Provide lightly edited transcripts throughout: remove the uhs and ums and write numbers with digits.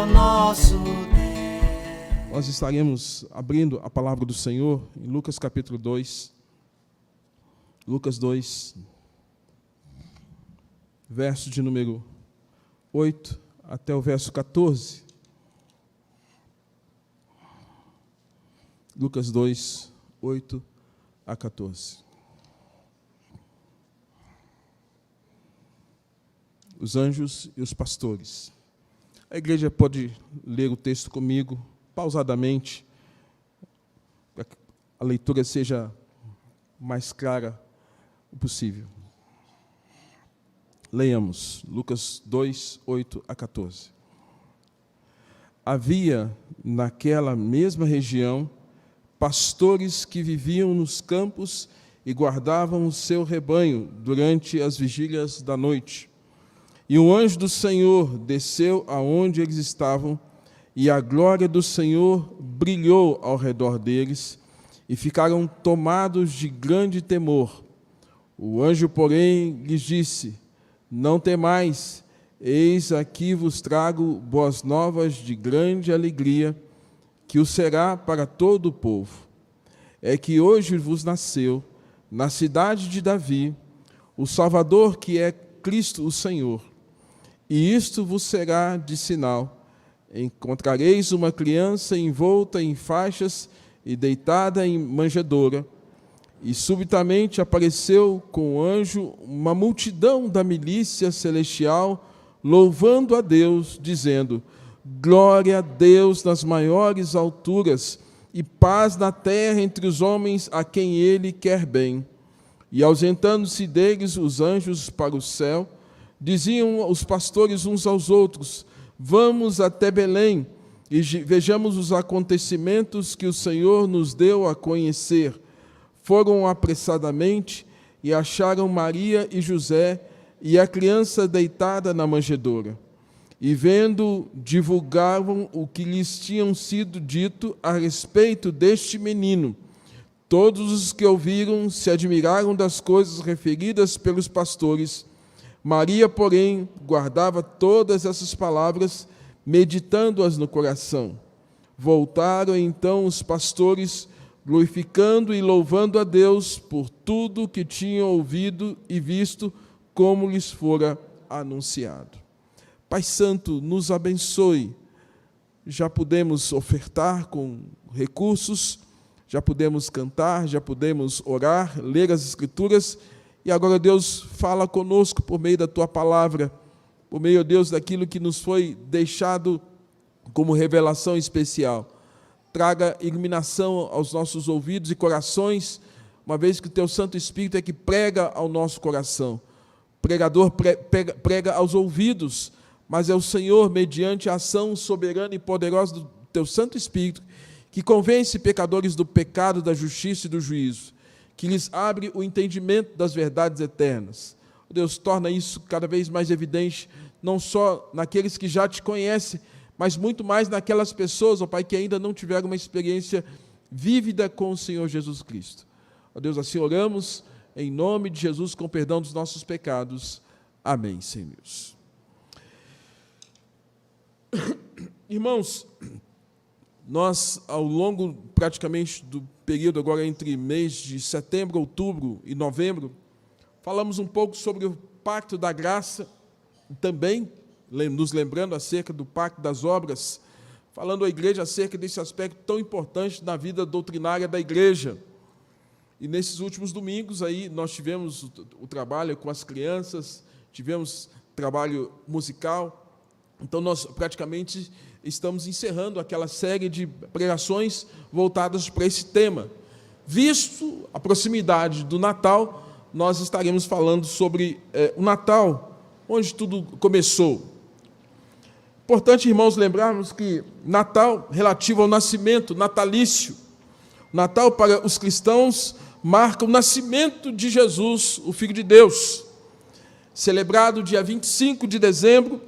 o nosso Deus. Nós estaremos abrindo a palavra do Senhor em Lucas capítulo 2. Lucas 2, verso de número 8 até o verso 14. Lucas 2, 8 a 14. Os anjos e os pastores. A igreja pode ler o texto comigo, pausadamente, para que a leitura seja mais clara o possível. Leiamos, Lucas 2, 8 a 14. Havia, naquela mesma região, pastores que viviam nos campos e guardavam o seu rebanho durante as vigílias da noite. E um anjo do Senhor desceu aonde eles estavam, e a glória do Senhor brilhou ao redor deles, e ficaram tomados de grande temor. O anjo, porém, lhes disse: não temais, eis aqui vos trago boas novas de grande alegria, que o será para todo o povo. É que hoje vos nasceu, na cidade de Davi, o Salvador, que é Cristo o Senhor. E isto vos será de sinal: encontrareis uma criança envolta em faixas e deitada em manjedoura. E subitamente apareceu com o anjo uma multidão da milícia celestial, louvando a Deus, dizendo: glória a Deus nas maiores alturas, e paz na terra entre os homens a quem Ele quer bem. E ausentando-se deles os anjos para o céu, diziam os pastores uns aos outros: vamos até Belém e vejamos os acontecimentos que o Senhor nos deu a conhecer. Foram apressadamente e acharam Maria e José e a criança deitada na manjedoura. E vendo, divulgavam o que lhes tinham sido dito a respeito deste menino. Todos os que ouviram se admiraram das coisas referidas pelos pastores. Maria, porém, guardava todas essas palavras, meditando-as no coração. Voltaram então os pastores, glorificando e louvando a Deus por tudo que tinham ouvido e visto, como lhes fora anunciado. Pai Santo, nos abençoe. Já pudemos ofertar com recursos, já pudemos cantar, já pudemos orar, ler as Escrituras, e agora, Deus, fala conosco por meio da Tua palavra, por meio, Deus, daquilo que nos foi deixado como revelação especial. Traga iluminação aos nossos ouvidos e corações, uma vez que o Teu Santo Espírito é que prega ao nosso coração. O pregador prega aos ouvidos, mas é o Senhor, mediante a ação soberana e poderosa do Teu Santo Espírito, que convence pecadores do pecado, da justiça e do juízo, que lhes abre o entendimento das verdades eternas. Deus, torna isso cada vez mais evidente, não só naqueles que já Te conhecem, mas muito mais naquelas pessoas, ó Pai, que ainda não tiveram uma experiência vívida com o Senhor Jesus Cristo. Ó Deus, assim oramos, em nome de Jesus, com perdão dos nossos pecados. Amém, Senhor. Irmãos, nós, ao longo praticamente do período agora entre mês de setembro, outubro e novembro, falamos um pouco sobre o Pacto da Graça, também nos lembrando acerca do Pacto das Obras, falando à igreja acerca desse aspecto tão importante na vida doutrinária da igreja. E nesses últimos domingos aí nós tivemos o trabalho com as crianças, tivemos trabalho musical, então nós praticamente estamos encerrando aquela série de pregações voltadas para esse tema. Visto a proximidade do Natal, nós estaremos falando sobre o Natal, onde tudo começou. Importante, irmãos, lembrarmos que Natal, relativo ao nascimento natalício, Natal para os cristãos marca o nascimento de Jesus, o Filho de Deus, celebrado dia 25 de dezembro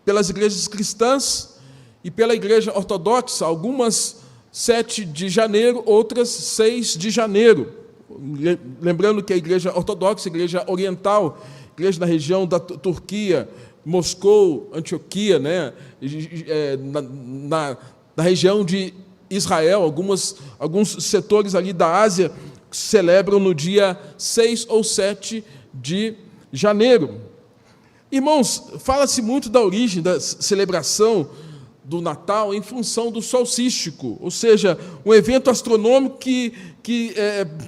pelas igrejas cristãs e pela igreja ortodoxa, algumas 7 de janeiro, outras 6 de janeiro. Lembrando que a igreja ortodoxa, a igreja oriental, igreja na região da Turquia, Moscou, Antioquia, né? Na região de Israel, alguns setores ali da Ásia celebram no dia 6 ou 7 de janeiro. Irmãos, fala-se muito da origem da celebração do Natal em função do solstício, ou seja, um evento astronômico que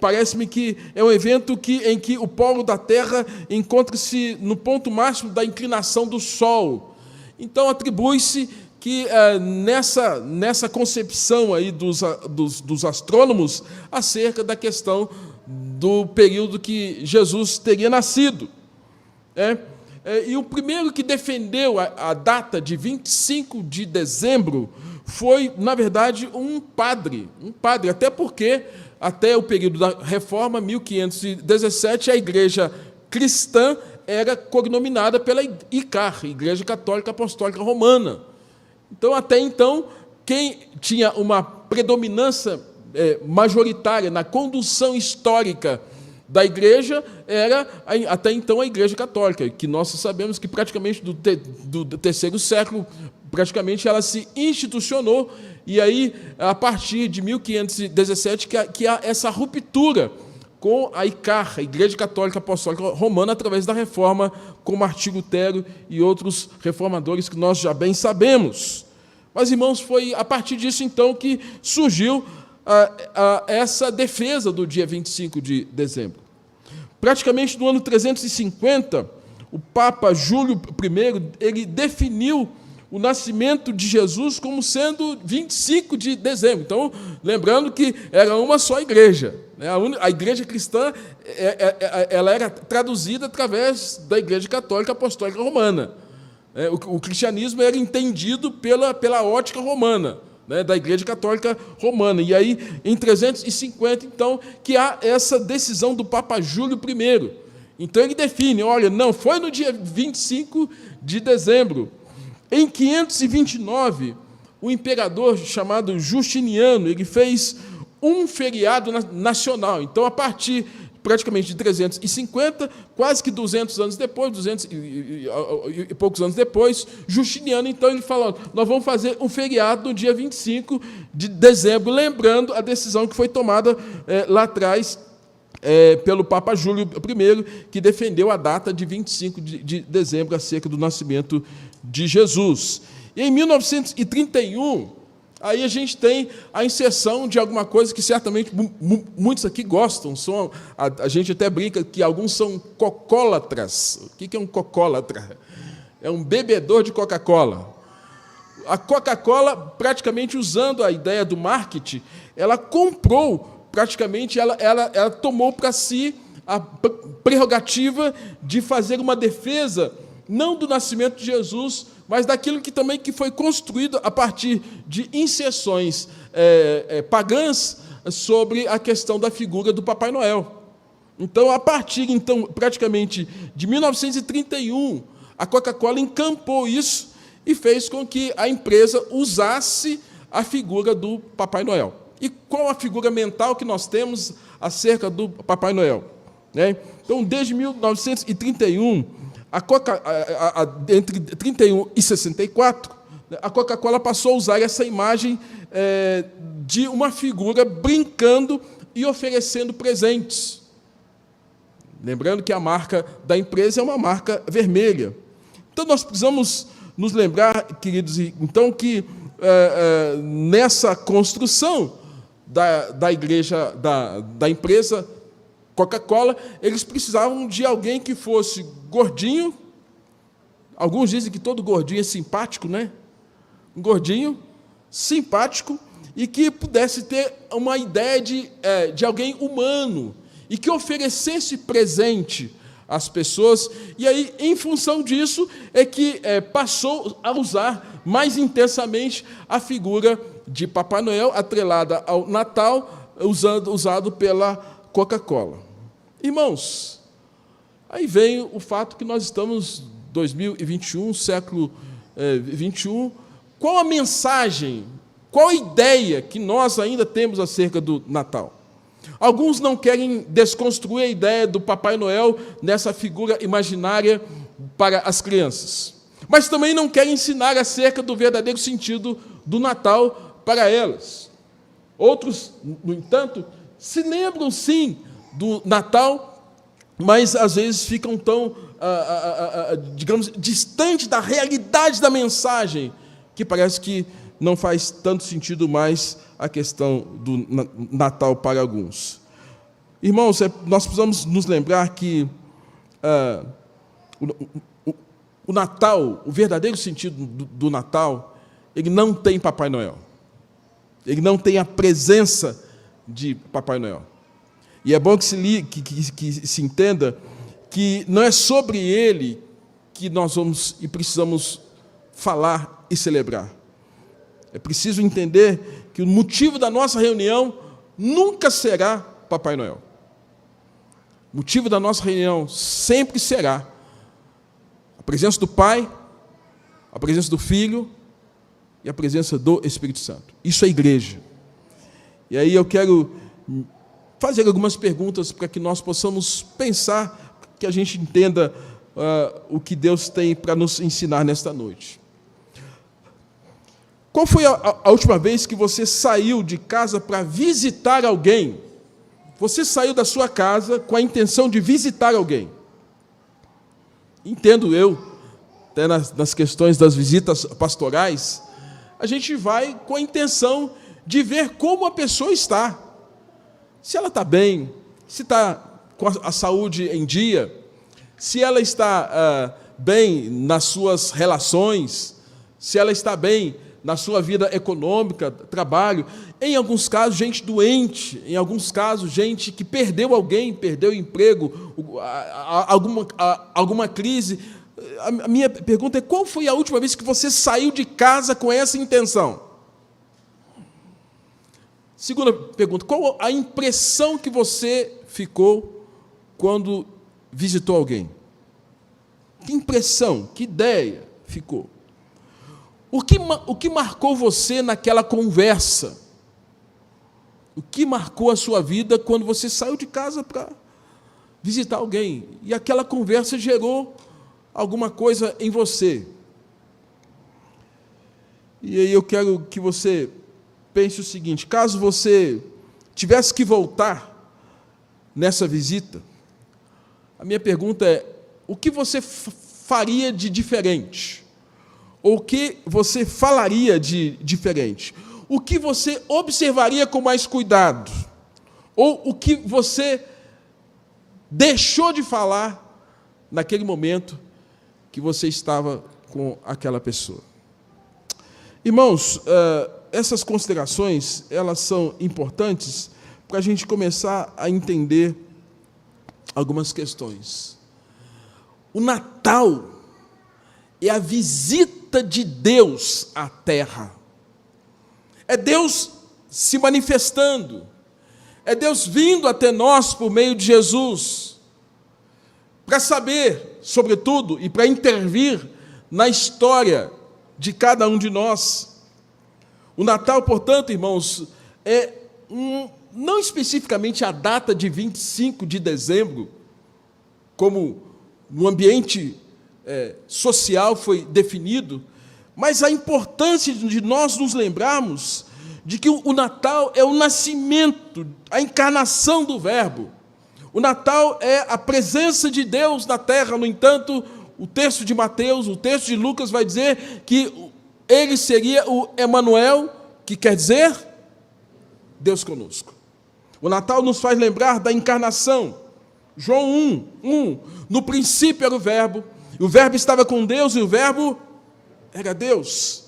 parece-me que é um evento em que o polo da Terra encontra-se no ponto máximo da inclinação do Sol. Então, atribui-se que nessa concepção aí dos astrônomos acerca da questão do período que Jesus teria nascido. E o primeiro que defendeu a data de 25 de dezembro foi, na verdade, um padre, até porque, até o período da Reforma, 1517, a Igreja cristã era cognominada pela ICAR, Igreja Católica Apostólica Romana. Então, até então, quem tinha uma predominância majoritária na condução histórica da igreja era, até então, a Igreja Católica, que nós sabemos que praticamente do terceiro século, praticamente ela se institucionou, e aí, a partir de 1517, que há essa ruptura com a ICAR, a Igreja Católica Apostólica Romana, através da Reforma, com Martim Lutero e outros reformadores que nós já bem sabemos. Mas, irmãos, foi a partir disso, então, que surgiu essa defesa do dia 25 de dezembro. Praticamente no ano 350, o Papa Júlio I, ele definiu o nascimento de Jesus como sendo 25 de dezembro. Então, lembrando que era uma só igreja. A igreja cristã ela era traduzida através da Igreja Católica Apostólica Romana. O cristianismo era entendido pela ótica romana, da Igreja Católica Romana. E aí, em 350, então, que há essa decisão do Papa Júlio I. Então, ele define, olha, não, foi no dia 25 de dezembro. Em 529, o imperador chamado Justiniano, ele fez um feriado nacional. Então, a partir praticamente de 350, quase que 200 anos depois, 200 e poucos anos depois, Justiniano, então, ele falou, nós vamos fazer um feriado no dia 25 de dezembro, lembrando a decisão que foi tomada lá atrás pelo Papa Júlio I, que defendeu a data de 25 de dezembro acerca do nascimento de Jesus. E em 1931, aí a gente tem a inserção de alguma coisa que certamente muitos aqui gostam. A gente até brinca que alguns são cocólatras. O que é um cocólatra? É um bebedor de Coca-Cola. A Coca-Cola, praticamente usando a ideia do marketing, ela comprou, praticamente, ela tomou para si a prerrogativa de fazer uma defesa, não do nascimento de Jesus, mas daquilo que também foi construído a partir de inserções pagãs sobre a questão da figura do Papai Noel. Então, a partir, praticamente, de 1931, a Coca-Cola encampou isso e fez com que a empresa usasse a figura do Papai Noel. E qual a figura mental que nós temos acerca do Papai Noel? Então, desde 1931, entre 31 e 64, a Coca-Cola passou a usar essa imagem de uma figura brincando e oferecendo presentes. Lembrando que a marca da empresa é uma marca vermelha. Então, nós precisamos nos lembrar, queridos, então, que nessa construção da igreja, da empresa Coca-Cola, eles precisavam de alguém que fosse gordinho. Alguns dizem que todo gordinho é simpático, né? Um gordinho, simpático, e que pudesse ter uma ideia de alguém humano, e que oferecesse presente às pessoas. E aí, em função disso, é que passou a usar mais intensamente a figura de Papai Noel, atrelada ao Natal, usado pela Coca-Cola. Irmãos, aí vem o fato que nós estamos em 2021, século 21. Qual a mensagem, qual a ideia que nós ainda temos acerca do Natal? Alguns não querem desconstruir a ideia do Papai Noel nessa figura imaginária para as crianças. mas também não quer ensinar acerca do verdadeiro sentido do Natal para elas. Outros, no entanto, se lembram sim do Natal, mas às vezes ficam tão, digamos, distante da realidade da mensagem, que parece que não faz tanto sentido mais a questão do Natal para alguns. Irmãos, nós precisamos nos lembrar que o Natal, o verdadeiro sentido do Natal, ele não tem Papai Noel. Ele não tem a presença de Papai Noel. E é bom que se entenda que não é sobre ele que nós vamos e precisamos falar e celebrar. É preciso entender que o motivo da nossa reunião nunca será Papai Noel. O motivo da nossa reunião sempre será a presença do Pai, a presença do Filho e a presença do Espírito Santo. Isso é igreja. E aí eu quero fazer algumas perguntas para que nós possamos pensar, que a gente entenda o que Deus tem para nos ensinar nesta noite. Qual foi a última vez que você saiu de casa para visitar alguém? Você saiu da sua casa com a intenção de visitar alguém. Entendo eu, até nas questões das visitas pastorais, a gente vai com a intenção de ver como a pessoa está. Se ela está bem, se está com a saúde em dia, se ela está bem nas suas relações, se ela está bem na sua vida econômica, trabalho. Em alguns casos, gente doente, em alguns casos, gente que perdeu alguém, perdeu o emprego, alguma crise. A minha pergunta é: qual foi a última vez que você saiu de casa com essa intenção? Segunda pergunta: qual a impressão que você ficou quando visitou alguém? Que impressão, que ideia ficou? O que marcou você naquela conversa? O que marcou a sua vida quando você saiu de casa para visitar alguém? E aquela conversa gerou alguma coisa em você. E aí eu quero que você pense o seguinte: caso você tivesse que voltar nessa visita, a minha pergunta é: o que você faria de diferente? Ou o que você falaria de diferente? O que você observaria com mais cuidado? Ou o que você deixou de falar naquele momento que você estava com aquela pessoa? Irmãos, essas considerações, elas são importantes para a gente começar a entender algumas questões. O Natal é a visita de Deus à terra. É Deus se manifestando. É Deus vindo até nós por meio de Jesus, para saber, sobretudo, e para intervir na história de cada um de nós. O Natal, portanto, irmãos, não especificamente a data de 25 de dezembro, como no ambiente social foi definido, mas a importância de nós nos lembrarmos de que o Natal é o nascimento, a encarnação do Verbo. O Natal é a presença de Deus na terra. No entanto, o texto de Mateus, o texto de Lucas vai dizer que ele seria o Emanuel, que quer dizer Deus conosco. O Natal nos faz lembrar da encarnação. João 1, no princípio era o Verbo, e o Verbo estava com Deus, e o Verbo era Deus.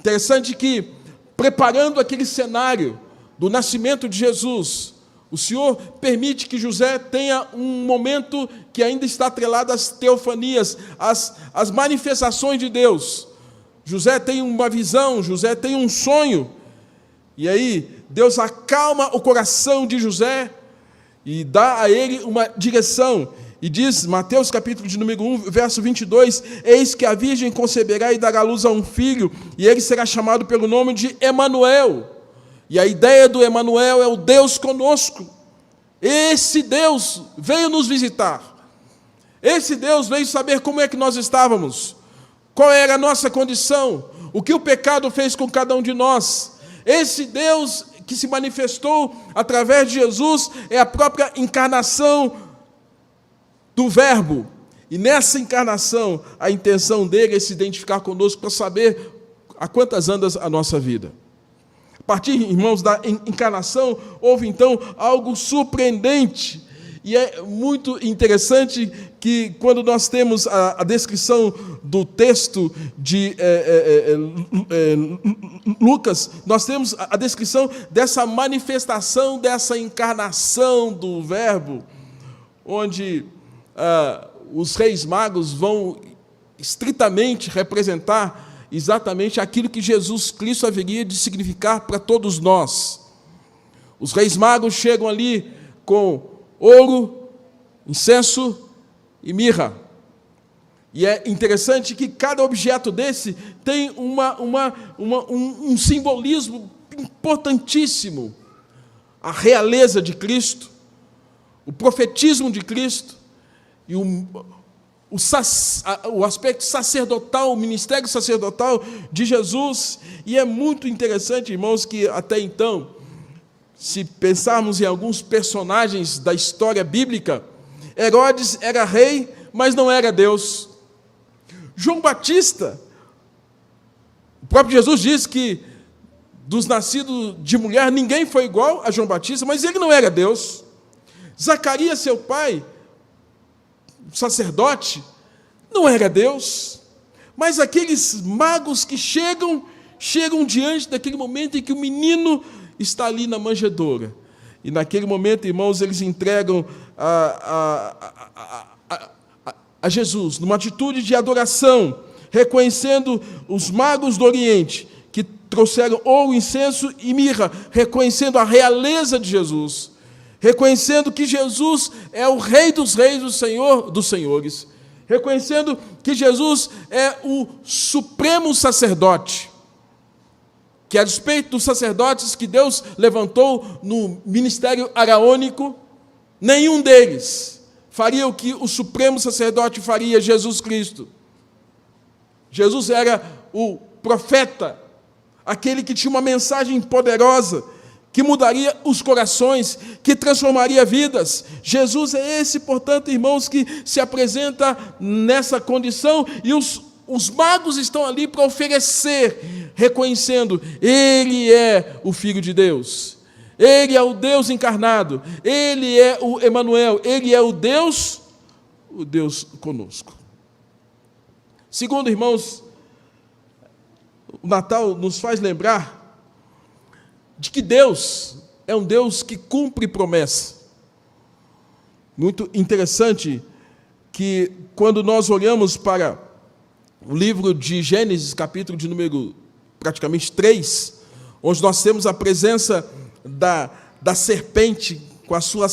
Interessante que, preparando aquele cenário do nascimento de Jesus, o Senhor permite que José tenha um momento que ainda está atrelado às teofanias, às manifestações de Deus. José tem uma visão, José tem um sonho, e aí Deus acalma o coração de José e dá a ele uma direção. E diz, Mateus capítulo de número 1, verso 22, eis que a virgem conceberá e dará luz a um filho, e ele será chamado pelo nome de Emanuel. E a ideia do Emanuel é o Deus conosco. Esse Deus veio nos visitar. Esse Deus veio saber como é que nós estávamos, qual era a nossa condição, o que o pecado fez com cada um de nós. Esse Deus que se manifestou através de Jesus é a própria encarnação do Verbo. E nessa encarnação, a intenção dele é se identificar conosco para saber a quantas andas a nossa vida. A partir, irmãos, da encarnação, houve então algo surpreendente. E é muito interessante que, quando nós temos a descrição do texto de Lucas, nós temos a descrição dessa manifestação, dessa encarnação do Verbo, onde os reis magos vão estritamente representar exatamente aquilo que Jesus Cristo haveria de significar para todos nós. Os reis magos chegam ali com ouro, incenso e mirra. E é interessante que cada objeto desse tem um simbolismo importantíssimo. A realeza de Cristo, o profetismo de Cristo e o aspecto sacerdotal, o ministério sacerdotal de Jesus. E é muito interessante, irmãos, que até então, se pensarmos em alguns personagens da história bíblica, Herodes era rei, mas não era Deus. João Batista, o próprio Jesus diz que dos nascidos de mulher, ninguém foi igual a João Batista, mas ele não era Deus. Zacarias, seu pai, sacerdote, não era Deus. Mas aqueles magos que chegam diante daquele momento em que o menino está ali na manjedoura. E naquele momento, irmãos, eles entregam a Jesus, numa atitude de adoração, reconhecendo os magos do Oriente, que trouxeram ouro, incenso e mirra, reconhecendo a realeza de Jesus, reconhecendo que Jesus é o Rei dos Reis, o Senhor dos Senhores, reconhecendo que Jesus é o supremo sacerdote, que a despeito dos sacerdotes que Deus levantou no ministério araônico, nenhum deles faria o que o supremo sacerdote faria, Jesus Cristo. Jesus era o profeta, aquele que tinha uma mensagem poderosa, que mudaria os corações, que transformaria vidas. Jesus é esse, portanto, irmãos, que se apresenta nessa condição, e os magos estão ali para oferecer, reconhecendo, Ele é o Filho de Deus, Ele é o Deus encarnado, Ele é o Emanuel, Ele é o Deus conosco. Segundo, irmãos, o Natal nos faz lembrar de que Deus é um Deus que cumpre promessa. Muito interessante que, quando nós olhamos para o livro de Gênesis, capítulo de número praticamente 3, onde nós temos a presença da serpente com a sua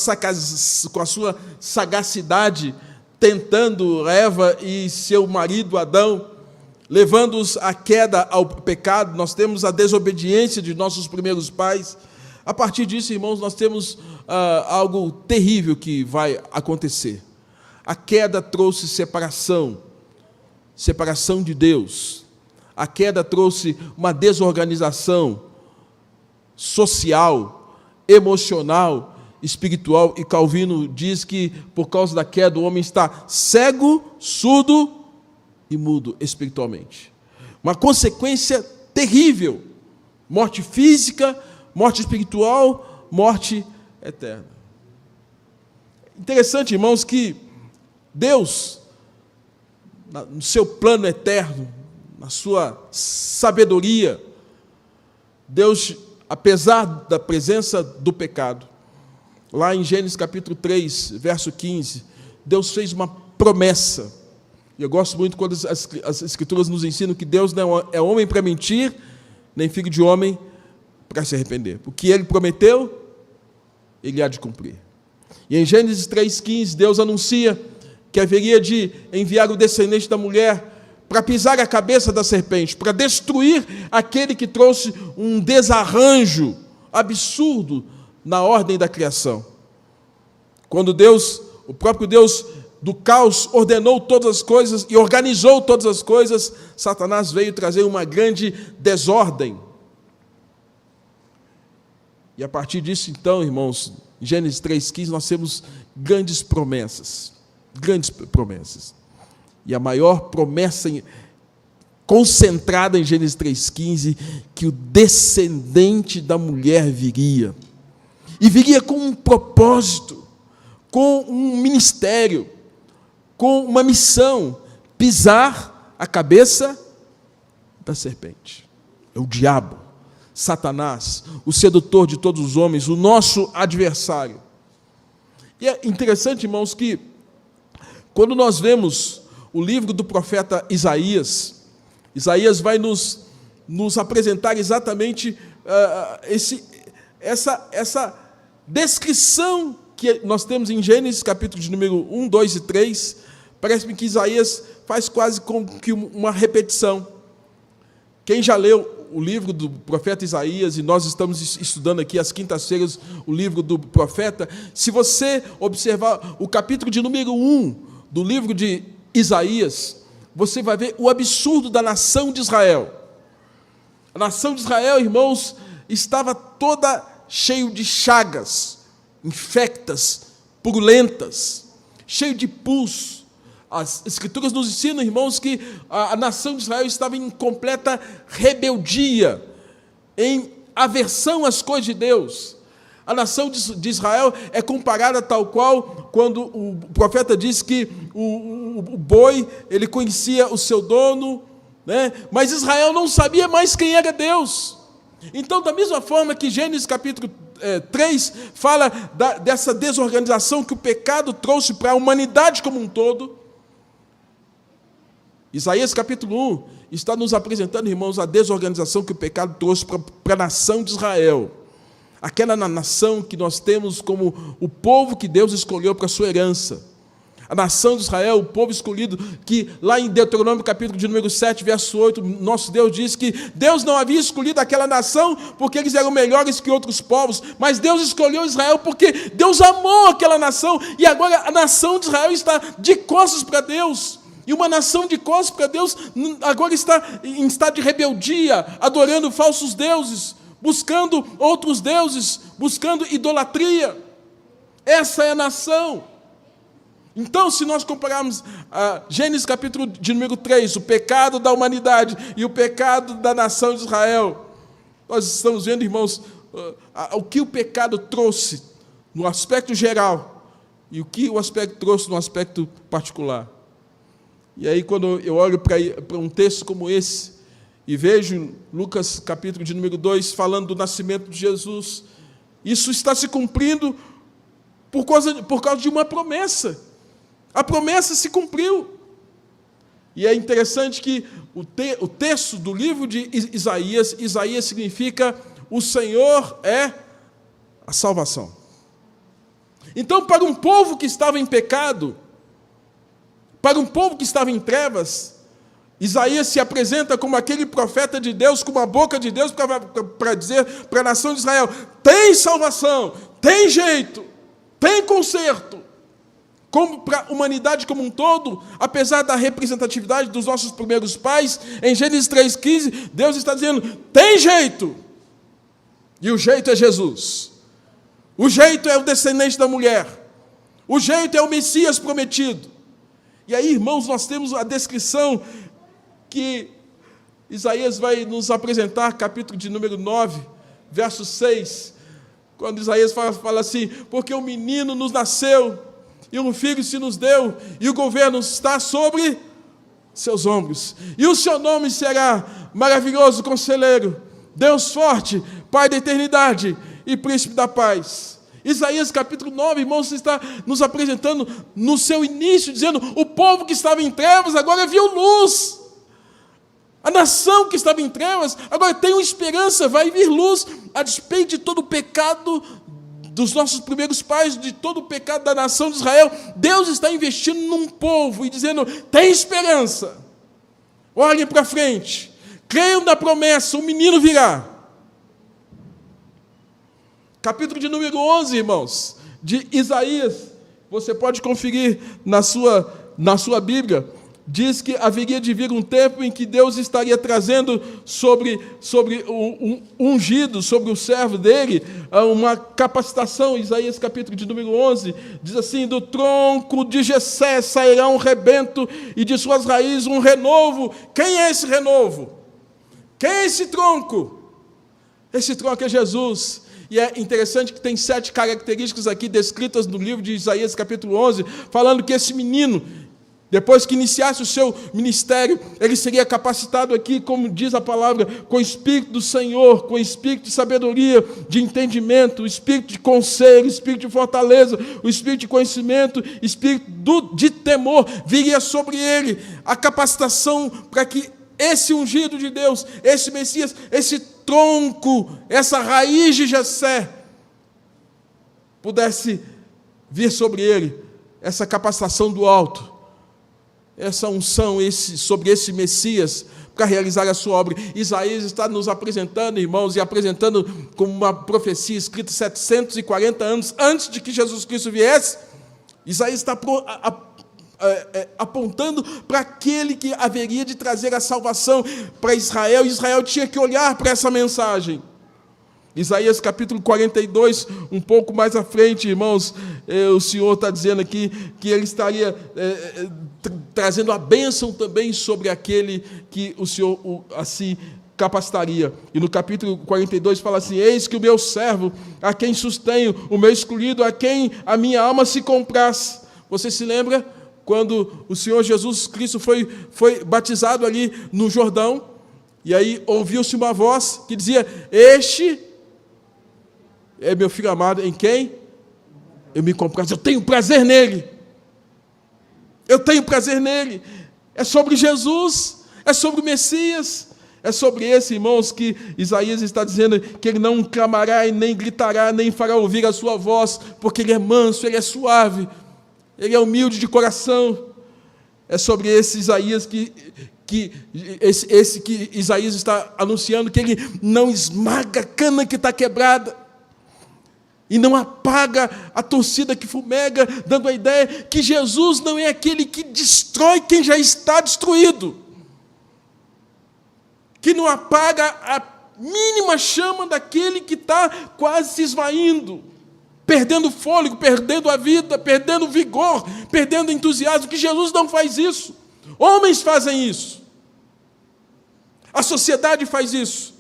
sagacidade, tentando Eva e seu marido Adão, levando-os à queda, ao pecado. Nós temos a desobediência de nossos primeiros pais. A partir disso, irmãos, nós temos algo terrível que vai acontecer. A queda trouxe separação de Deus. A queda trouxe uma desorganização social, emocional, espiritual, e Calvino diz que, por causa da queda, o homem está cego, surdo e mudo espiritualmente. Uma consequência terrível: morte física, morte espiritual, morte eterna. Interessante, irmãos, que Deus, no seu plano eterno, na sua sabedoria, Deus, apesar da presença do pecado, lá em Gênesis capítulo 3, verso 15, Deus fez uma promessa. E eu gosto muito quando as Escrituras nos ensinam que Deus não é homem para mentir, nem filho de homem para se arrepender. O que Ele prometeu, Ele há de cumprir. E em Gênesis 3,15, Deus anuncia que haveria de enviar o descendente da mulher para pisar a cabeça da serpente, para destruir aquele que trouxe um desarranjo absurdo na ordem da criação. Quando o próprio Deus do caos ordenou todas as coisas e organizou todas as coisas, Satanás veio trazer uma grande desordem. E a partir disso, então, irmãos, em Gênesis 3,15, nós temos grandes promessas. Grandes promessas. E a maior promessa concentrada em Gênesis 3,15, que o descendente da mulher viria. E viria com um propósito, com um ministério, com uma missão: pisar a cabeça da serpente. É o diabo, Satanás, o sedutor de todos os homens, o nosso adversário. E é interessante, irmãos, que quando nós vemos o livro do profeta Isaías, Isaías vai nos apresentar exatamente essa descrição que nós temos em Gênesis, capítulo de número 1, 2 e 3. Parece-me que Isaías faz quase como que uma repetição. Quem já leu o livro do profeta Isaías, e nós estamos estudando aqui às quintas-feiras o livro do profeta, se você observar o capítulo de número 1 do livro de Isaías, você vai ver o absurdo da nação de Israel. A nação de Israel, irmãos, estava toda cheia de chagas, infectas, purulentas, cheio de pus. As Escrituras nos ensinam, irmãos, que a nação de Israel estava em completa rebeldia, em aversão às coisas de Deus. A nação de Israel é comparada tal qual quando o profeta diz que o boi, ele conhecia o seu dono, né? Mas Israel não sabia mais quem era Deus. Então, da mesma forma que Gênesis capítulo 3 fala dessa desorganização que o pecado trouxe para a humanidade como um todo, Isaías capítulo 1 está nos apresentando, irmãos, a desorganização que o pecado trouxe para a nação de Israel. Aquela nação que nós temos como o povo que Deus escolheu para a sua herança. A nação de Israel, o povo escolhido, que lá em Deuteronômio capítulo de número 7, verso 8, nosso Deus diz que Deus não havia escolhido aquela nação porque eles eram melhores que outros povos, mas Deus escolheu Israel porque Deus amou aquela nação, e agora a nação de Israel está de costas para Deus. E uma nação de costas para Deus agora está em estado de rebeldia, adorando falsos deuses, buscando outros deuses, buscando idolatria. Essa é a nação. Então, se nós compararmos Gênesis capítulo de número 3, o pecado da humanidade e o pecado da nação de Israel, nós estamos vendo, irmãos, o que o pecado trouxe no aspecto geral e o que o aspecto trouxe no aspecto particular. E aí, quando eu olho para um texto como esse e vejo Lucas capítulo de número 2 falando do nascimento de Jesus, isso está se cumprindo por causa de uma promessa. A promessa se cumpriu. E é interessante que o texto do livro de Isaías significa o Senhor é a salvação. Então, para um povo que estava em pecado, para um povo que estava em trevas, Isaías se apresenta como aquele profeta de Deus, com a boca de Deus, para dizer para a nação de Israel: tem salvação, tem jeito, tem conserto. Como para a humanidade como um todo, apesar da representatividade dos nossos primeiros pais, em Gênesis 3,15, Deus está dizendo: tem jeito. E o jeito é Jesus. O jeito é o descendente da mulher. O jeito é o Messias prometido. E aí, irmãos, nós temos a descrição que Isaías vai nos apresentar, capítulo de número 9, verso 6, quando Isaías fala assim: porque um menino nos nasceu, e um filho se nos deu, e o governo está sobre seus ombros. E o seu nome será Maravilhoso Conselheiro, Deus Forte, Pai da Eternidade e Príncipe da Paz. Isaías capítulo 9, irmãos, está nos apresentando no seu início, dizendo: o povo que estava em trevas agora viu luz. A nação que estava em trevas agora tem uma esperança, vai vir luz, a despeito de todo o pecado dos nossos primeiros pais, de todo o pecado da nação de Israel. Deus está investindo num povo e dizendo: tem esperança, olhem para frente, creiam na promessa, um menino virá. Capítulo de número 11, irmãos, de Isaías, você pode conferir na sua Bíblia, diz que haveria de vir um tempo em que Deus estaria trazendo sobre o ungido, sobre o servo dele, uma capacitação. Isaías capítulo de número 11, diz assim: do tronco de Jessé sairá um rebento, e de suas raízes um renovo. Quem é esse renovo? Quem é esse tronco? Esse tronco é Jesus. E é interessante que tem 7 características aqui descritas no livro de Isaías capítulo 11, falando que esse menino, depois que iniciasse o seu ministério, ele seria capacitado aqui, como diz a palavra, com o Espírito do Senhor, com o Espírito de sabedoria, de entendimento, o Espírito de conselho, o Espírito de fortaleza, o Espírito de conhecimento, o Espírito de temor, viria sobre ele a capacitação para que esse ungido de Deus, esse Messias, esse tronco, essa raiz de Jessé, pudesse vir sobre ele essa capacitação do alto, essa unção sobre esse Messias, para realizar a sua obra. Isaías está nos apresentando, irmãos, e apresentando como uma profecia escrita 740 anos antes de que Jesus Cristo viesse. Isaías está apontando para aquele que haveria de trazer a salvação para Israel. Israel tinha que olhar para essa mensagem. Isaías capítulo 42, um pouco mais à frente, irmãos, o Senhor está dizendo aqui que ele estaria trazendo a bênção também sobre aquele que o Senhor assim capacitaria. E no capítulo 42 fala assim: eis que o meu servo, a quem sustenho, o meu escolhido, a quem a minha alma se compraz. Você se lembra quando o Senhor Jesus Cristo foi batizado ali no Jordão, e aí ouviu-se uma voz que dizia: este é meu filho amado, em quem eu me comprazo, eu tenho prazer nele. Eu tenho prazer nele. É sobre Jesus, é sobre o Messias, é sobre esse, irmãos, que Isaías está dizendo que ele não clamará e nem gritará, nem fará ouvir a sua voz, porque ele é manso, ele é suave, ele é humilde de coração. É sobre esse Isaías que Isaías está anunciando, que ele não esmaga a cana que está quebrada, e não apaga a torcida que fumega, dando a ideia que Jesus não é aquele que destrói quem já está destruído, que não apaga a mínima chama daquele que está quase se esvaindo, perdendo fôlego, perdendo a vida, perdendo vigor, perdendo entusiasmo, que Jesus não faz isso. Homens fazem isso, a sociedade faz isso,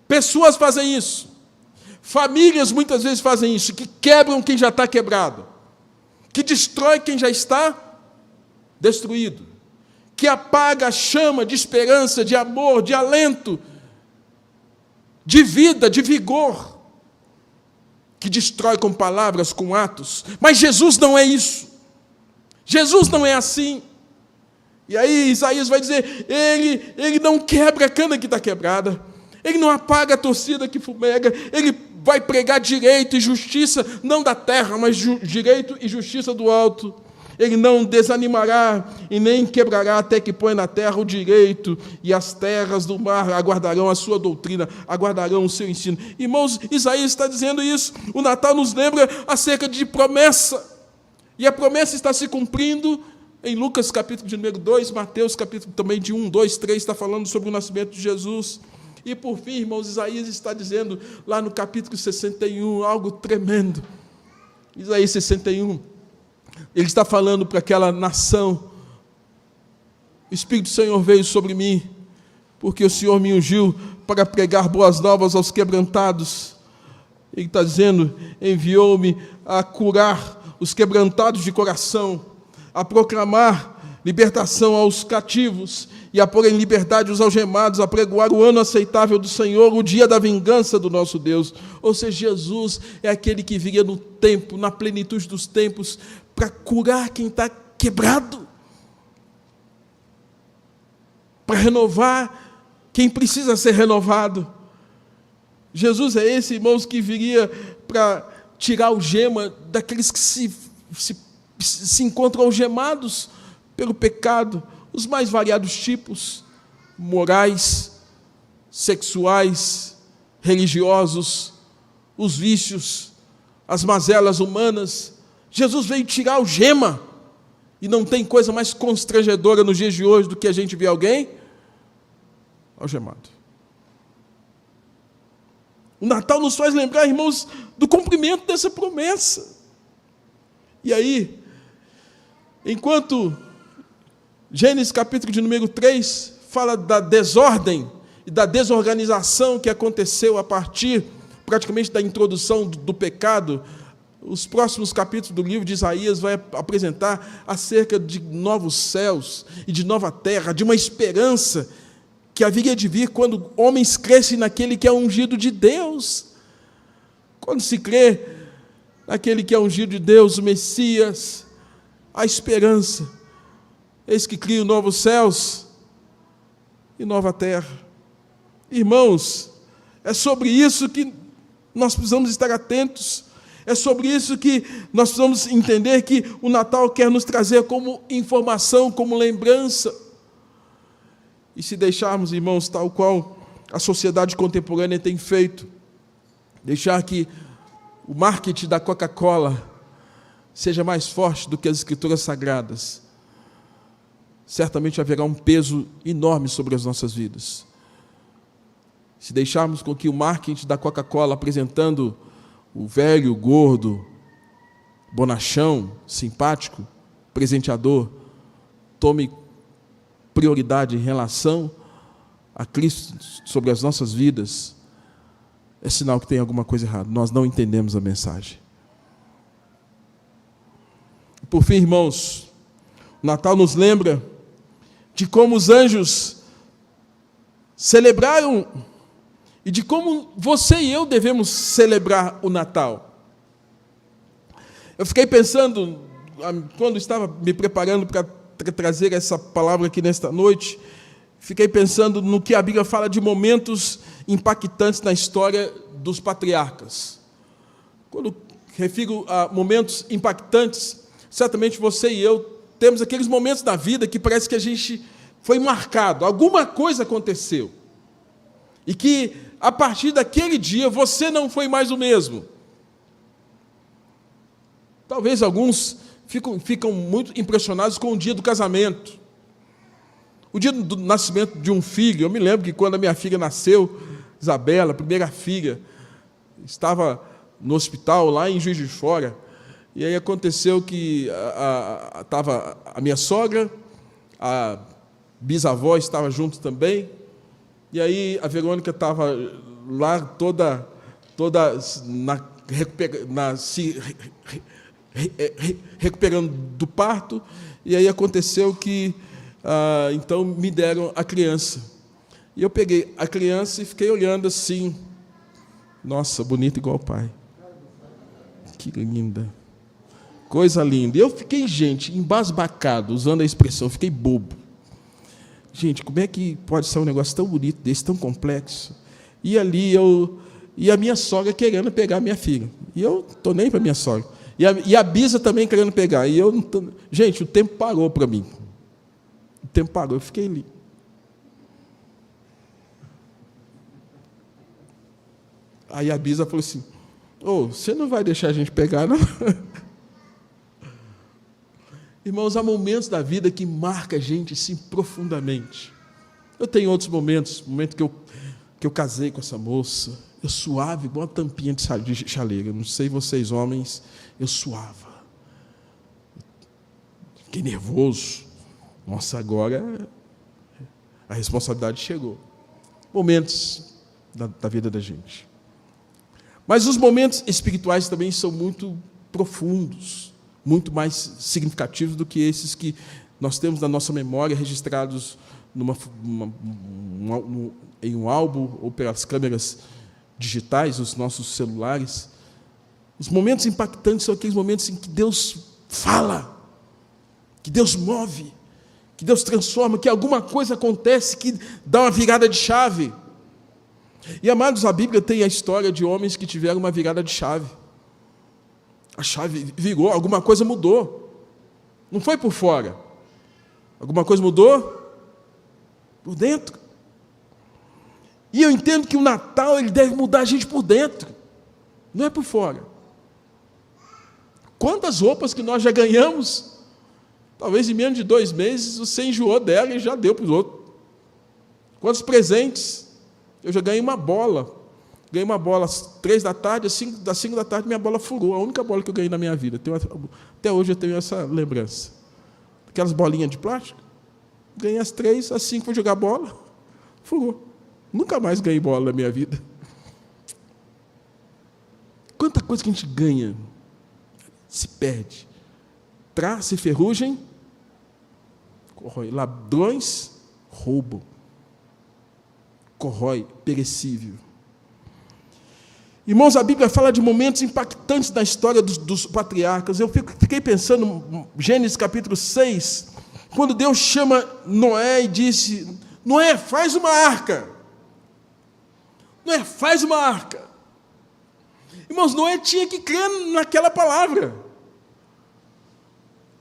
pessoas fazem isso, famílias muitas vezes fazem isso, que quebram quem já está quebrado, que destrói quem já está destruído, que apaga a chama de esperança, de amor, de alento, de vida, de vigor, que destrói com palavras, com atos. Mas Jesus não é isso. Jesus não é assim. E aí Isaías vai dizer: ele não quebra a cana que está quebrada, ele não apaga a torcida que fumega, ele vai pregar direito e justiça, não da terra, mas direito e justiça do alto. Ele não desanimará e nem quebrará até que põe na terra o direito, e as terras do mar aguardarão a sua doutrina, aguardarão o seu ensino. Irmãos, Isaías está dizendo isso. O Natal nos lembra acerca de promessa, e a promessa está se cumprindo em Lucas capítulo de número 2, Mateus capítulo também de 1, 2, 3, está falando sobre o nascimento de Jesus. E por fim, irmãos, Isaías está dizendo lá no capítulo 61, algo tremendo. Isaías 61, ele está falando para aquela nação: o Espírito do Senhor veio sobre mim, porque o Senhor me ungiu para pregar boas novas aos quebrantados. Ele está dizendo: enviou-me a curar os quebrantados de coração, a proclamar libertação aos cativos e a pôr em liberdade os algemados, a pregoar o ano aceitável do Senhor, o dia da vingança do nosso Deus. Ou seja, Jesus é aquele que viria no tempo, na plenitude dos tempos, para curar quem está quebrado, para renovar quem precisa ser renovado. Jesus é esse, irmãos, que viria para tirar a algema daqueles que se encontram algemados pelo pecado, os mais variados tipos, morais, sexuais, religiosos, os vícios, as mazelas humanas. Jesus veio tirar a algema. E não tem coisa mais constrangedora nos dias de hoje do que a gente ver alguém algemado. O Natal nos faz lembrar, irmãos, do cumprimento dessa promessa. E aí, enquanto Gênesis capítulo de número 3 fala da desordem e da desorganização que aconteceu a partir praticamente da introdução do pecado, os próximos capítulos do livro de Isaías vai apresentar acerca de novos céus e de nova terra, de uma esperança que haveria de vir quando homens crescem naquele que é ungido de Deus. Quando se crê naquele que é ungido de Deus, o Messias, a esperança. Eis que crio novos céus e nova terra. Irmãos, é sobre isso que nós precisamos estar atentos. É sobre isso que nós precisamos entender que o Natal quer nos trazer como informação, como lembrança. E se deixarmos, irmãos, tal qual a sociedade contemporânea tem feito, deixar que o marketing da Coca-Cola seja mais forte do que as Escrituras Sagradas, certamente haverá um peso enorme sobre as nossas vidas. Se deixarmos com que o marketing da Coca-Cola, apresentando o velho, gordo, bonachão, simpático, presenteador, tome prioridade em relação a Cristo sobre as nossas vidas, é sinal que tem alguma coisa errada. Nós não entendemos a mensagem. Por fim, irmãos, o Natal nos lembra de como os anjos celebraram e de como você e eu devemos celebrar o Natal. Eu fiquei pensando, quando estava me preparando para trazer essa palavra aqui nesta noite, fiquei pensando no que a Bíblia fala de momentos impactantes na história dos patriarcas. Quando refiro a momentos impactantes, certamente você e eu temos aqueles momentos da vida que parece que a gente foi marcado, alguma coisa aconteceu, e que a partir daquele dia você não foi mais o mesmo. Talvez alguns ficam muito impressionados com o dia do casamento, o dia do nascimento de um filho. Eu me lembro que quando a minha filha nasceu, Isabela, a primeira filha, estava no hospital lá em Juiz de Fora, e aí aconteceu que estava a minha sogra, a bisavó estava junto também, e aí a Verônica estava lá toda recuperando do parto, e aí aconteceu que, então, me deram a criança. E eu peguei a criança e fiquei olhando assim, nossa, bonita igual o pai. Que linda. Coisa linda. E eu fiquei, gente, embasbacado, usando a expressão, fiquei bobo. Gente, como é que pode ser um negócio tão bonito desse, tão complexo? E ali e a minha sogra querendo pegar a minha filha. E eu estou nem para a minha sogra. E a bisa também querendo pegar. E eu não tô... Gente, o tempo parou para mim. O tempo parou, eu fiquei ali. Aí a bisa falou assim, você não vai deixar a gente pegar, não? Irmãos, há momentos da vida que marca a gente assim profundamente. Eu tenho outros momentos, momento que eu casei com essa moça, eu suava igual uma tampinha de chaleira. Não sei vocês, homens, eu suava. Fiquei nervoso. Nossa, agora a responsabilidade chegou. Momentos da vida da gente. Mas os momentos espirituais também são muito profundos, muito mais significativos do que esses que nós temos na nossa memória, registrados em um álbum ou pelas câmeras digitais, os nossos celulares. Os momentos impactantes são aqueles momentos em que Deus fala, que Deus move, que Deus transforma, que alguma coisa acontece que dá uma virada de chave. E, amados, a Bíblia tem a história de homens que tiveram uma virada de chave. A chave virou, alguma coisa mudou. Não foi por fora. Alguma coisa mudou por dentro. E eu entendo que o Natal ele deve mudar a gente por dentro, não é por fora. quantas roupas que nós já ganhamos? Talvez em menos de 2 meses você enjoou dela e já deu para os outros. Quantos presentes? Eu já ganhei uma bola. Ganhei uma bola às 3 da tarde, das 5 da tarde minha bola furou. A única bola que eu ganhei na minha vida. Até hoje eu tenho essa lembrança. Aquelas bolinhas de plástico. Ganhei às 3, às 5 fui jogar bola. Furou. Nunca mais ganhei bola na minha vida. Quanta coisa que a gente ganha se perde. Traça e ferrugem corrói. Ladrões roubam. Corrói, perecível. Irmãos, a Bíblia fala de momentos impactantes da história dos patriarcas. Eu fiquei pensando em Gênesis capítulo 6, quando Deus chama Noé e disse: Noé, faz uma arca. Noé, faz uma arca. Irmãos, Noé tinha que crer naquela palavra.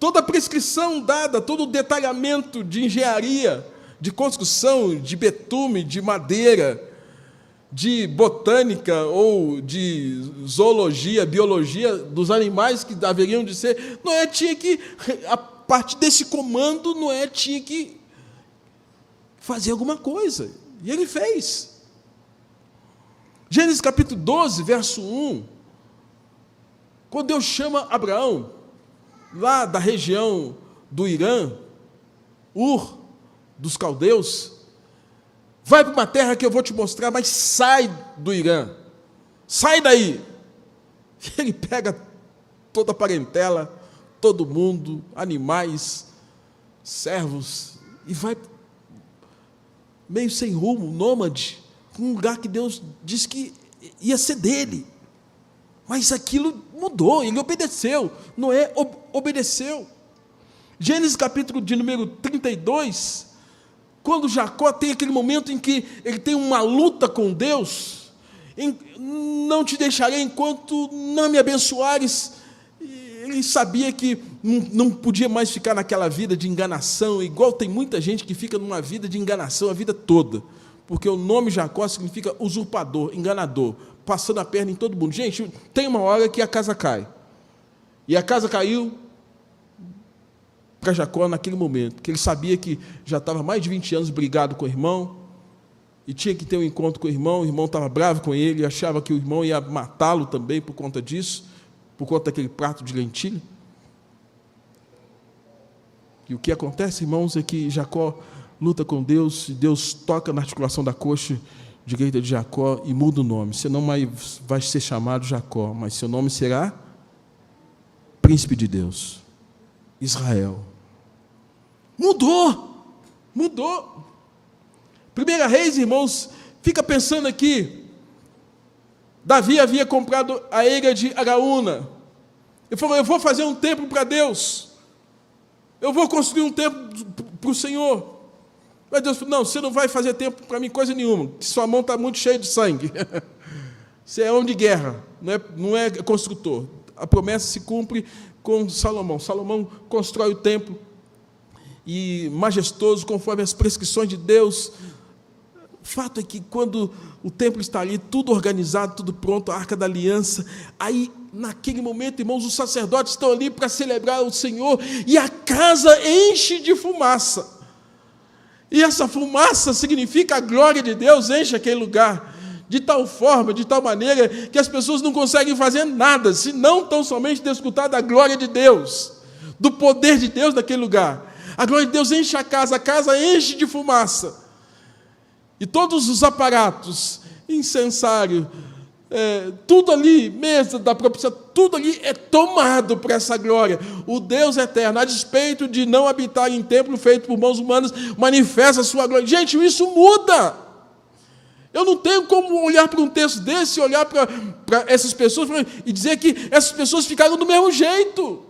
Toda a prescrição dada, todo o detalhamento de engenharia, de construção, de betume, de madeira, de botânica ou de zoologia, biologia dos animais que haveriam de ser, Noé tinha que, a partir desse comando, Noé tinha que fazer alguma coisa. E ele fez. Gênesis capítulo 12, verso 1, quando Deus chama Abraão, lá da região do Irã, Ur, dos caldeus, vai para uma terra que eu vou te mostrar, mas sai do Irã, sai daí. E ele pega toda a parentela, todo mundo, animais, servos, e vai meio sem rumo, nômade, um lugar que Deus disse que ia ser dele. Mas aquilo mudou, ele obedeceu. Noé obedeceu. Gênesis capítulo de número 32, quando Jacó tem aquele momento em que ele tem uma luta com Deus, não te deixarei enquanto não me abençoares. Ele sabia que não podia mais ficar naquela vida de enganação, igual tem muita gente que fica numa vida de enganação a vida toda, porque o nome Jacó significa usurpador, enganador, passando a perna em todo mundo. Gente, tem uma hora que a casa cai, e a casa caiu para Jacó naquele momento, que ele sabia que já estava mais de 20 anos brigado com o irmão, e tinha que ter um encontro com o irmão estava bravo com ele, achava que o irmão ia matá-lo também por conta disso, por conta daquele prato de lentilha. E o que acontece, irmãos, é que Jacó luta com Deus, e Deus toca na articulação da coxa direita de Jacó e muda o nome. Você não mais vai ser chamado Jacó, mas seu nome será Príncipe de Deus, Israel. Mudou. 1 Reis, irmãos, fica pensando aqui, Davi havia comprado a eira de Araúna. Ele falou: eu vou fazer um templo para Deus, eu vou construir um templo para o Senhor. Mas Deus falou: não, você não vai fazer templo para mim coisa nenhuma, sua mão está muito cheia de sangue. Você é homem de guerra, não é construtor. A promessa se cumpre com Salomão. Salomão constrói o templo, e majestoso, conforme as prescrições de Deus. O fato é que quando o templo está ali, tudo organizado, tudo pronto, a Arca da Aliança, aí, naquele momento, irmãos, os sacerdotes estão ali para celebrar o Senhor, e a casa enche de fumaça. E essa fumaça significa a glória de Deus, enche aquele lugar, de tal forma, de tal maneira, que as pessoas não conseguem fazer nada, se não tão somente desfrutar da glória de Deus, do poder de Deus naquele lugar. A glória de Deus enche a casa enche de fumaça. E todos os aparatos, incensário, tudo ali, mesa da propiciação, tudo ali é tomado por essa glória. O Deus eterno, a despeito de não habitar em templo feito por mãos humanas, manifesta a sua glória. Gente, isso muda. Eu não tenho como olhar para um texto desse, olhar para essas pessoas e dizer que essas pessoas ficaram do mesmo jeito.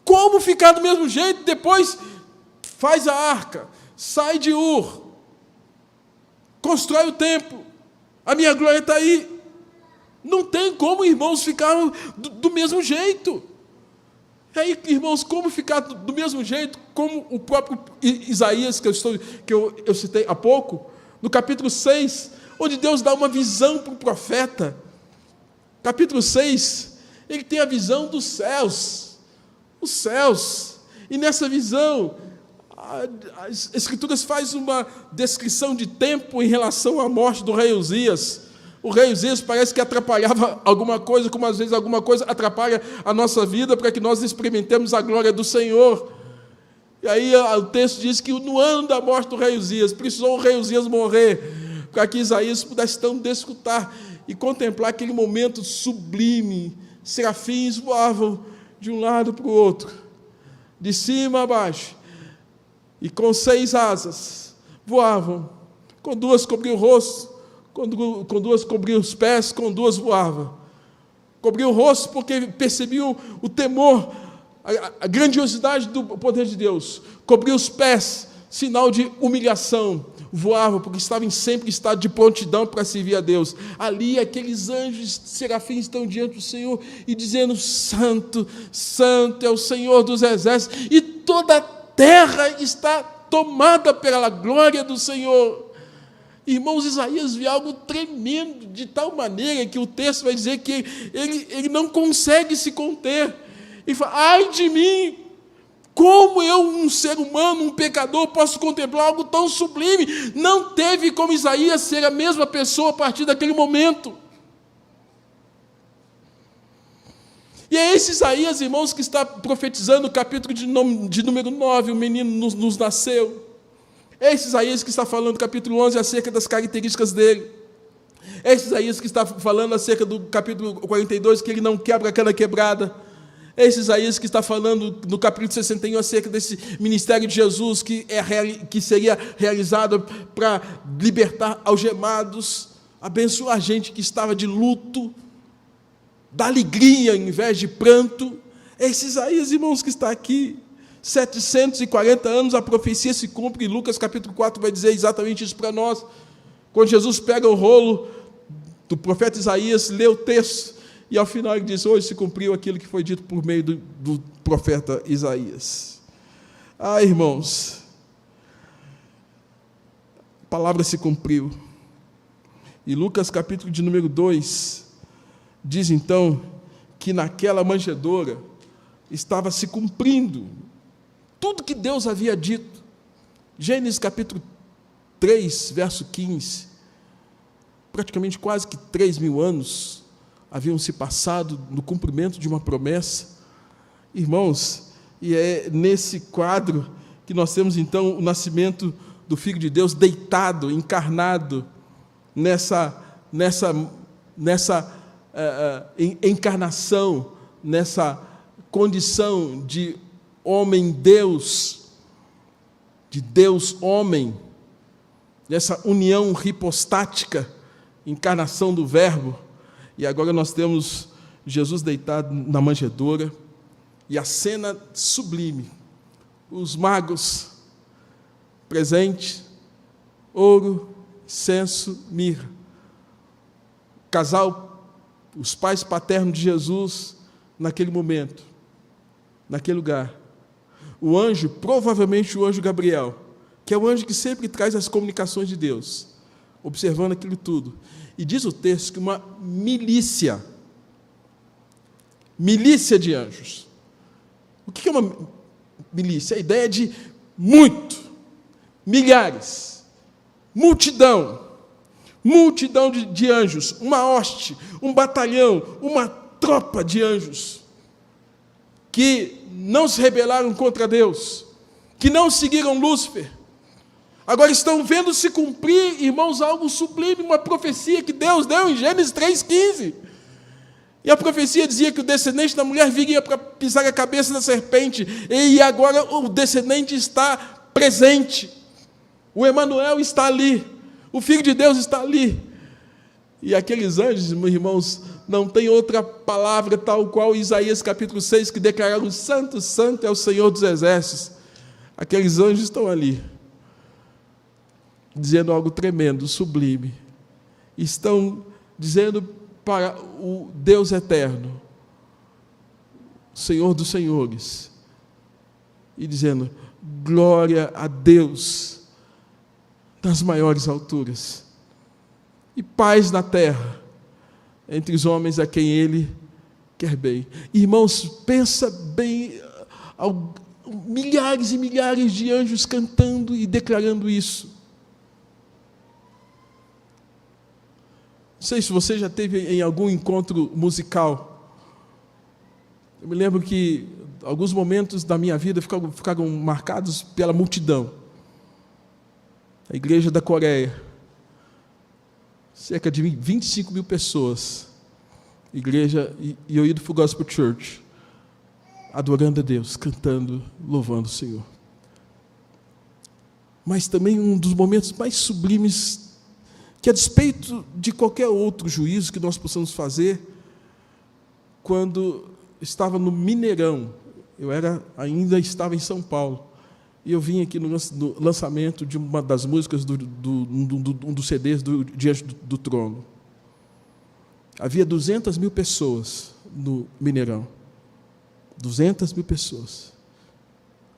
Como ficar do mesmo jeito? Depois faz a arca, sai de Ur, constrói o templo, a minha glória está aí. Não tem como, irmãos, ficar do mesmo jeito. E aí, irmãos, como ficar do mesmo jeito? Como o próprio Isaías, que eu citei há pouco, no capítulo 6, onde Deus dá uma visão para o profeta. Capítulo 6, ele tem a visão dos céus, os céus, e nessa visão, as Escrituras fazem uma descrição de tempo em relação à morte do rei Uzias. O rei Uzias parece que atrapalhava alguma coisa, como às vezes alguma coisa atrapalha a nossa vida para que nós experimentemos a glória do Senhor. E aí o texto diz que no ano da morte do rei Uzias, precisou o rei Uzias morrer, para que Isaías pudesse então desfrutar e contemplar aquele momento sublime. Serafins voavam de um lado para o outro, de cima a baixo, e com 6 asas voavam, com 2 cobriam o rosto, com 2 cobriam os pés, com 2 voavam. Cobriam o rosto porque percebiam o temor, a grandiosidade do poder de Deus. Cobriam os pés, sinal de humilhação. Voavam porque estavam sempre em estado de prontidão para servir a Deus. Ali aqueles anjos serafins estão diante do Senhor e dizendo: Santo, Santo é o Senhor dos exércitos, e toda a terra está tomada pela glória do Senhor. Irmãos, Isaías viu algo tremendo, de tal maneira que o texto vai dizer que ele não consegue se conter. Ele fala: ai de mim, como eu, um ser humano, um pecador, posso contemplar algo tão sublime? Não teve como Isaías ser a mesma pessoa a partir daquele momento. E é esse Isaías, irmãos, que está profetizando o capítulo de número 9, o menino nos nasceu. É esse Isaías que está falando no capítulo 11 acerca das características dele. É esse Isaías que está falando acerca do capítulo 42, que ele não quebra a cana quebrada. É esse Isaías que está falando no capítulo 61 acerca desse ministério de Jesus que seria realizado para libertar algemados, abençoar a gente que estava de luto, dar alegria em vez de pranto. É esse Isaías, irmãos, que está aqui. 740 anos a profecia se cumpre, e Lucas capítulo 4 vai dizer exatamente isso para nós. Quando Jesus pega o rolo do profeta Isaías, lê o texto, e ao final ele diz: hoje se cumpriu aquilo que foi dito por meio do profeta Isaías. Ah, irmãos, a palavra se cumpriu. E Lucas capítulo de número 2 diz então que naquela manjedoura estava se cumprindo tudo que Deus havia dito. Gênesis capítulo 3, verso 15. Praticamente quase que 3.000 anos haviam se passado no cumprimento de uma promessa. Irmãos, e é nesse quadro que nós temos então o nascimento do Filho de Deus deitado, encarnado, nessa encarnação, nessa condição de homem-Deus, de Deus-homem, nessa união hipostática, encarnação do Verbo. E agora nós temos Jesus deitado na manjedoura, e a cena sublime, os magos presentes, ouro, incenso, mirra, casal, os pais paternos de Jesus, naquele momento, naquele lugar. O anjo, provavelmente o anjo Gabriel, que é o anjo que sempre traz as comunicações de Deus, observando aquilo tudo. E diz o texto que uma milícia de anjos. O que é uma milícia? A ideia de muito, milhares, multidão de anjos, uma hoste, um batalhão, uma tropa de anjos, que não se rebelaram contra Deus, que não seguiram Lúcifer, agora estão vendo se cumprir, irmãos, algo sublime, uma profecia que Deus deu em Gênesis 3,15. E a profecia dizia que o descendente da mulher viria para pisar a cabeça da serpente, e agora o descendente está presente, o Emanuel está ali, o Filho de Deus está ali. E aqueles anjos, meus irmãos, não tem outra palavra tal qual Isaías capítulo 6, que declararam: Santo, Santo é o Senhor dos exércitos. Aqueles anjos estão ali, dizendo algo tremendo, sublime. Estão dizendo para o Deus eterno, Senhor dos senhores, e dizendo: glória a Deus nas maiores alturas, e paz na terra entre os homens a quem Ele quer bem. Irmãos, pensa bem, milhares e milhares de anjos cantando e declarando isso. Não sei se você já teve em algum encontro musical. Eu me lembro que alguns momentos da minha vida ficaram marcados pela multidão. A igreja da Coreia, cerca de 25 mil pessoas, igreja Yoido Gospel Church, adorando a Deus, cantando, louvando o Senhor. Mas também um dos momentos mais sublimes, que a despeito de qualquer outro juízo que nós possamos fazer, quando estava no Mineirão, ainda estava em São Paulo, e eu vim aqui no lançamento de uma das músicas um dos CDs do Diante do Trono. Havia 200 mil pessoas no Mineirão. 200 mil pessoas.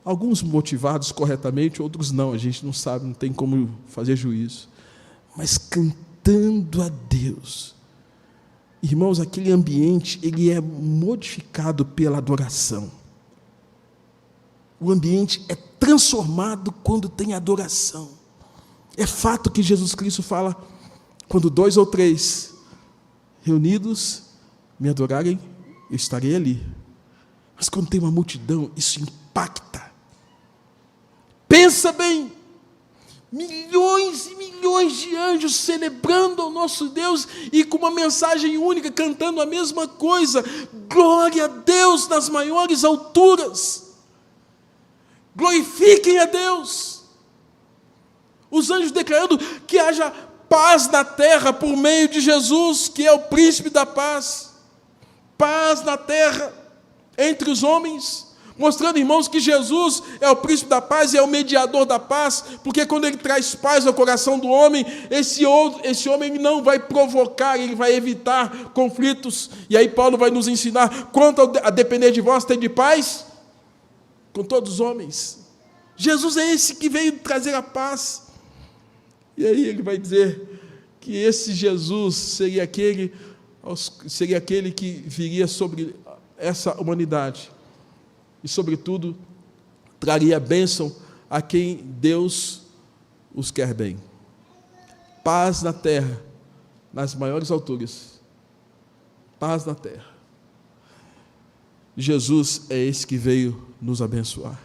Alguns motivados corretamente, outros não, a gente não sabe, não tem como fazer juízo. Mas cantando a Deus. Irmãos, aquele ambiente, ele é modificado pela adoração. O ambiente é transformado quando tem adoração. É fato que Jesus Cristo fala, quando 2 ou 3 reunidos me adorarem, eu estarei ali. Mas quando tem uma multidão, isso impacta. Pensa bem, milhões e milhões de anjos celebrando ao nosso Deus e com uma mensagem única, cantando a mesma coisa. Glória a Deus nas maiores alturas. Glorifiquem a Deus. Os anjos declarando que haja paz na terra por meio de Jesus, que é o príncipe da paz. Paz na terra entre os homens, mostrando, irmãos, que Jesus é o príncipe da paz e é o mediador da paz, porque quando ele traz paz ao coração do homem, esse homem ele não vai provocar, ele vai evitar conflitos. E aí Paulo vai nos ensinar, quanto a depender de vós, tem de paz com todos os homens. Jesus é esse que veio trazer a paz. E aí ele vai dizer que esse Jesus seria aquele que viria sobre essa humanidade e, sobretudo, traria bênção a quem Deus os quer bem. Paz na terra, nas maiores alturas. Paz na terra. Jesus é esse que veio nos abençoar.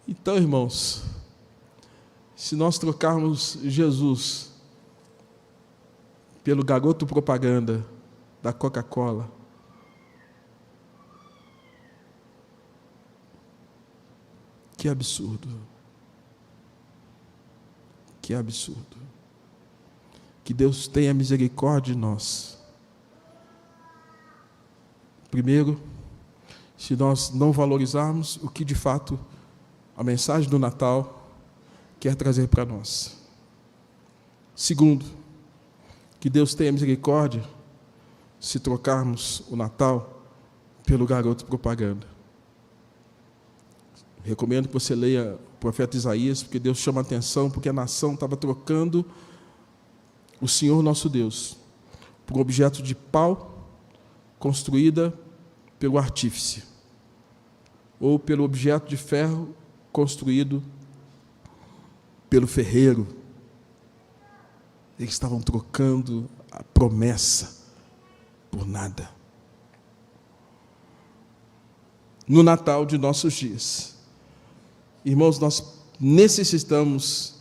Então, irmãos, se nós trocarmos Jesus pelo garoto propaganda da Coca-Cola, que absurdo. Que absurdo. Que Deus tenha misericórdia de nós. Primeiro, se nós não valorizarmos o que de fato a mensagem do Natal quer trazer para nós. Segundo, que Deus tenha misericórdia se trocarmos o Natal pelo garoto propaganda. Recomendo que você leia o profeta Isaías, porque Deus chama a atenção, porque a nação estava trocando o Senhor nosso Deus por um objeto de pau construída pelo artífice, ou pelo objeto de ferro construído pelo ferreiro. Eles estavam trocando a promessa por nada. No Natal de nossos dias, irmãos, nós necessitamos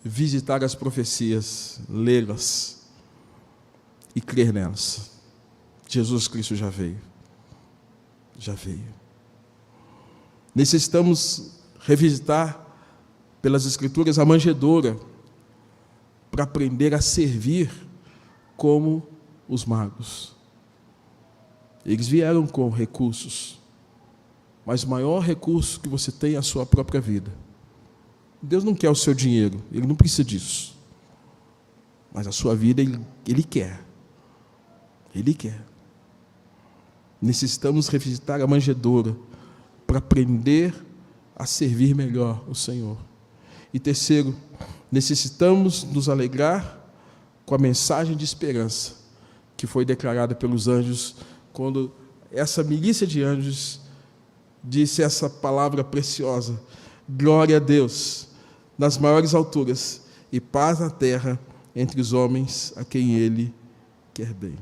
visitar as profecias, lê-las e crer nelas. Jesus Cristo já veio. Já veio. Necessitamos revisitar pelas Escrituras a manjedoura para aprender a servir como os magos. Eles vieram com recursos, mas o maior recurso que você tem é a sua própria vida. Deus não quer o seu dinheiro, Ele não precisa disso. Mas a sua vida, Ele quer. Ele quer. Necessitamos revisitar a manjedoura para aprender a servir melhor o Senhor. E terceiro, necessitamos nos alegrar com a mensagem de esperança que foi declarada pelos anjos, quando essa milícia de anjos disse essa palavra preciosa: glória a Deus nas maiores alturas e paz na terra entre os homens a quem Ele quer bem.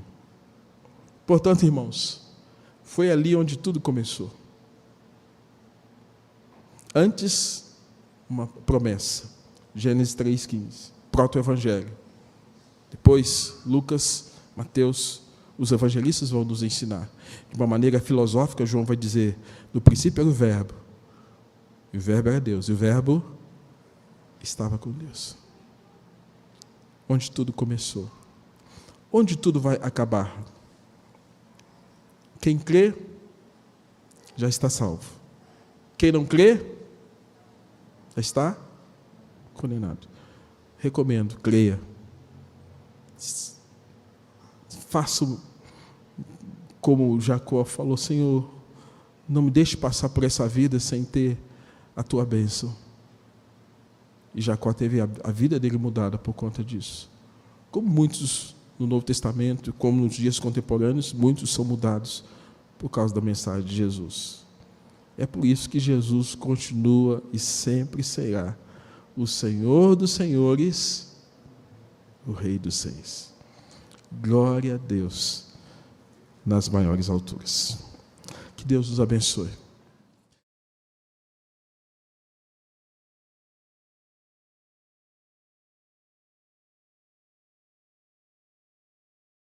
Portanto, irmãos, foi ali onde tudo começou. Antes, uma promessa, Gênesis 3,15, proto-evangelho. Depois, Lucas, Mateus, os evangelistas vão nos ensinar. De uma maneira filosófica, João vai dizer: no princípio era o verbo, e o verbo era Deus, e o verbo estava com Deus. Onde tudo começou. Onde tudo vai acabar. Quem crê, já está salvo. Quem não crê, já está condenado. Recomendo, creia. Faça como Jacó falou: Senhor, não me deixe passar por essa vida sem ter a tua bênção. E Jacó teve a vida dele mudada por conta disso. Como muitos no Novo Testamento, como nos dias contemporâneos, muitos são mudados por causa da mensagem de Jesus. É por isso que Jesus continua e sempre será o Senhor dos senhores, o Rei dos reis. Glória a Deus nas maiores alturas. Que Deus nos abençoe.